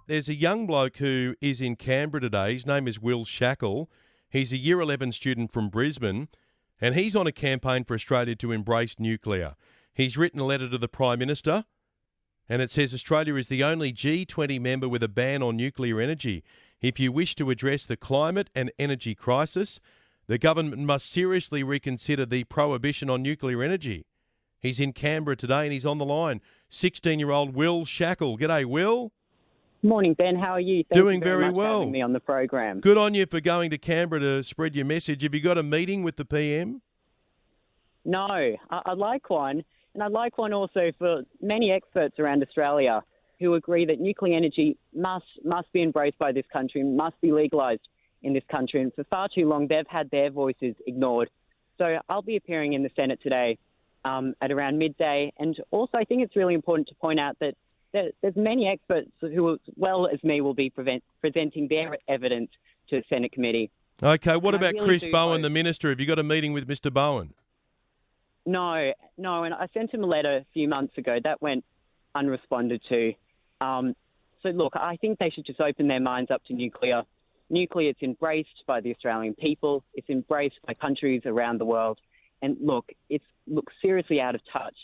There's a young bloke who is in Canberra today. His name is Will Shackel. He's a Year 11 student from Brisbane, and he's on a campaign for Australia to embrace nuclear. He's written a letter to the Prime Minister, and it says Australia is the only G20 member with a ban on nuclear energy. If you wish to address the climate and energy crisis, the government must seriously reconsider the prohibition on nuclear energy. He's in Canberra today and he's on the line. 16-year-old Will Shackel. G'day, Will. Morning, Ben. How are you? Thank Doing you very much well. for having me on the program. Good on you for going to Canberra to spread your message. Have you got a meeting with the PM? No, I'd like one, and I'd like one also for many experts around Australia who agree that nuclear energy must be embraced by this country, must be legalised in this country. And for far too long, they've had their voices ignored. So I'll be appearing in the Senate today at around midday. And also, I think it's really important to point out that there's many experts who, as well as me, will be presenting their evidence to the Senate committee. Okay, what about really Chris Bowen, the minister? Have you got a meeting with Mr. Bowen? No, and I sent him a letter a few months ago. That went unresponded to. So, look, I think they should just open their minds up to nuclear. Nuclear, it's embraced by the Australian people. It's embraced by countries around the world. And, look, it's seriously out of touch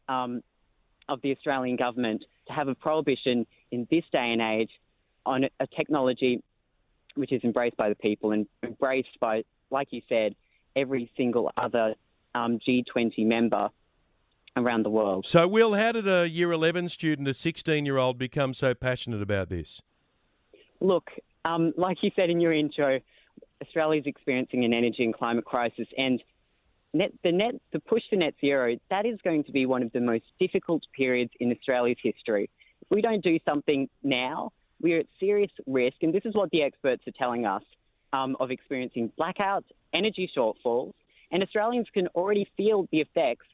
of the Australian government to have a prohibition in this day and age on a technology which is embraced by the people and embraced by, like you said, every single other G20 member around the world. So, Will, how did a Year 11 student, a 16-year-old, become so passionate about this? Look, like you said in your intro, Australia is experiencing an energy and climate crisis, and the push for net zero, that is going to be one of the most difficult periods in Australia's history. If we don't do something now, we're at serious risk, and this is what the experts are telling us, of experiencing blackouts, energy shortfalls, and Australians can already feel the effects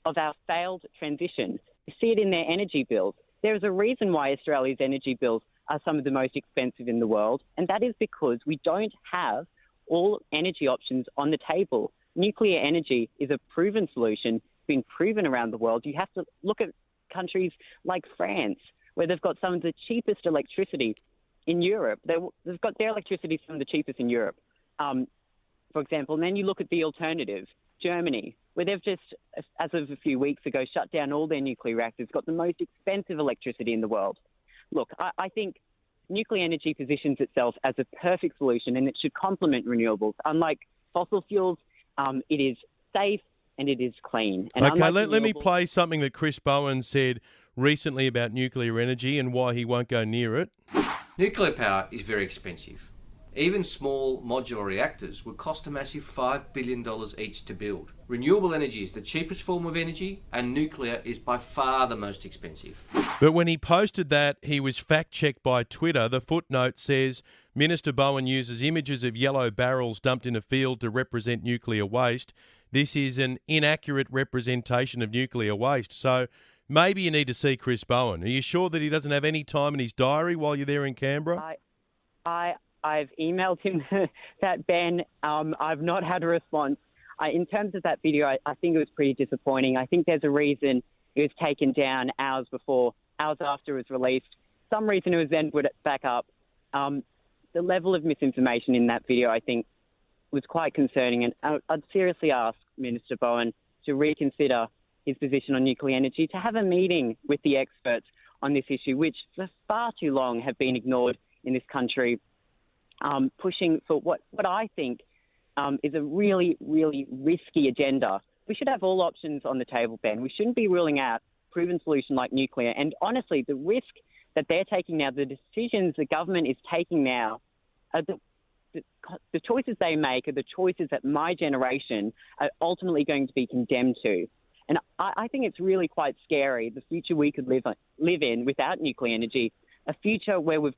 of our failed transition. You see it in their energy bills. There is a reason why Australia's energy bills are some of the most expensive in the world, and that is because we don't have all energy options on the table. Nuclear energy is a proven solution, been proven around the world. You have to look at countries like France, where they've got some of the cheapest electricity in Europe. They've got their electricity some of the cheapest in Europe, for example. And then you look at the alternative, Germany, where they've just, as of a few weeks ago, shut down all their nuclear reactors, got the most expensive electricity in the world. Look, I think nuclear energy positions itself as a perfect solution, and it should complement renewables. Unlike fossil fuels, it is safe and it is clean. And okay, let me play something that Chris Bowen said recently about nuclear energy and why he won't go near it. Nuclear power is very expensive. Even small modular reactors would cost a massive $5 billion each to build. Renewable energy is the cheapest form of energy, and nuclear is by far the most expensive. But when he posted that, he was fact-checked by Twitter. The footnote says Minister Bowen uses images of yellow barrels dumped in a field to represent nuclear waste. This is an inaccurate representation of nuclear waste. So maybe you need to see Chris Bowen. Are you sure that he doesn't have any time in his diary while you're there in Canberra? I've emailed him that, Ben. I've not had a response. In terms of that video, I think it was pretty disappointing. I think there's a reason it was taken down hours after it was released. Some reason it was then put back up. The level of misinformation in that video, I think, was quite concerning. And I'd seriously ask Minister Bowen to reconsider his position on nuclear energy, to have a meeting with the experts on this issue, which for far too long have been ignored in this country. Pushing for what I think is a really, really risky agenda. We should have all options on the table, Ben. We shouldn't be ruling out a proven solution like nuclear. And honestly, the risk that they're taking now, the decisions the government is taking now, are the choices they make are the choices that my generation are ultimately going to be condemned to. And I think it's really quite scary, the future we could live in without nuclear energy, a future where we're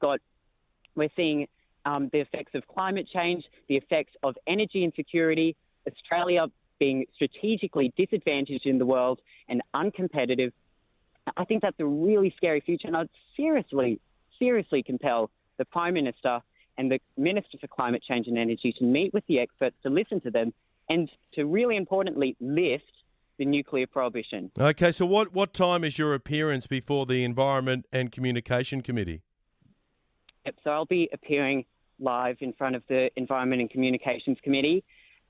seeing the effects of climate change, the effects of energy insecurity, Australia being strategically disadvantaged in the world and uncompetitive. I think that's a really scary future, and I'd seriously compel the Prime Minister and the Minister for Climate Change and Energy to meet with the experts, to listen to them, and to really importantly lift the nuclear prohibition. Okay, so what time is your appearance before the Environment and Communication Committee? Yep, so I'll be appearing live in front of the Environment and Communications Committee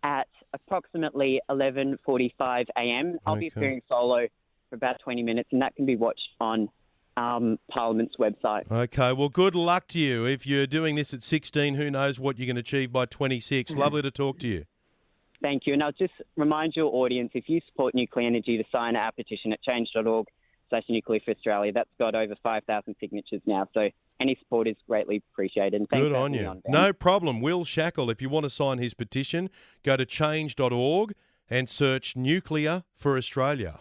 at approximately 11:45 a.m. I'll be appearing solo for about 20 minutes, and that can be watched on Parliament's website. Okay, well, good luck to you. If you're doing this at 16, who knows what you can achieve by 26. Lovely to talk to you. Thank you. And I'll just remind your audience, if you support nuclear energy, to sign our petition at change.org/Nuclear for Australia. That's got over 5,000 signatures now. So any support is greatly appreciated. And thanks Good for on having you. me on, Ben. No problem. Will Shackel, if you want to sign his petition, go to change.org and search Nuclear for Australia.